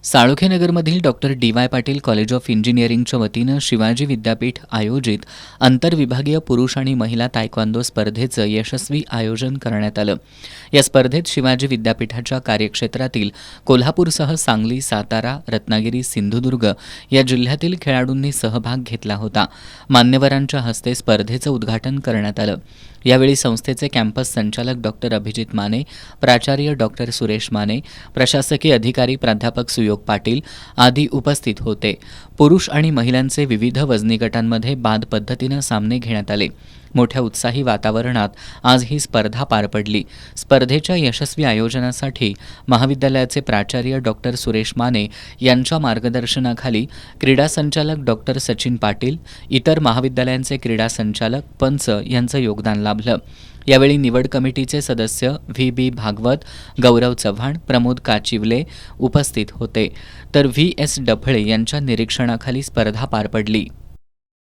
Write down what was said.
साळोखेनगरमधील doctor D Y. Patil college of इंजिनिअरिंगच्या वतीनं शिवाजी विद्यापीठ आयोजित आंतरविभागीय पुरुष आणि महिला तायक्वांदो स्पर्धेचं यशस्वी आयोजन करण्यात आलं. या स्पर्धेत शिवाजी विद्यापीठाच्या कार्यक्षेत्रातील कोल्हापूरसह सांगली, सातारा, रत्नागिरी, सिंधुदुर्ग या जिल्ह्यातील खेळाडूंनी सहभाग घेतला होता. मान्यवरांच्या हस्ते स्पर्धेचं उद्घाटन करण्यात आलं. यावेळी संस्थेचे कॅम्पस संचालक डॉक्टर अभिजित माने, प्राचार्य डॉक्टर सुरेश माने, प्रशासकीय अधिकारी प्राध्यापक सुयोग पाटील आदी उपस्थित होते. पुरुष आणि महिलांचे विविध वजनी गटांमध्ये बाद पद्धतीनं सामने घेण्यात आले. मोठ्या उत्साही वातावरणात आज ही स्पर्धा पार पडली. स्पर्धेच्या यशस्वी आयोजनासाठी महाविद्यालयाचे प्राचार्य डॉक्टर सुरेश माने यांच्या मार्गदर्शनाखाली क्रीडा संचालक डॉक्टर सचिन पाटील, इतर महाविद्यालयांचे क्रीडा संचालक, पंच यांचं योगदान लाभलं. यावेळी निवड कमिटीचे सदस्य व्ही.बी. भागवत, गौरव चव्हाण, प्रमोद काचिवले उपस्थित होते, तर व्ही.एस. डफळे यांच्या निरीक्षणाखाली स्पर्धा पार पडली.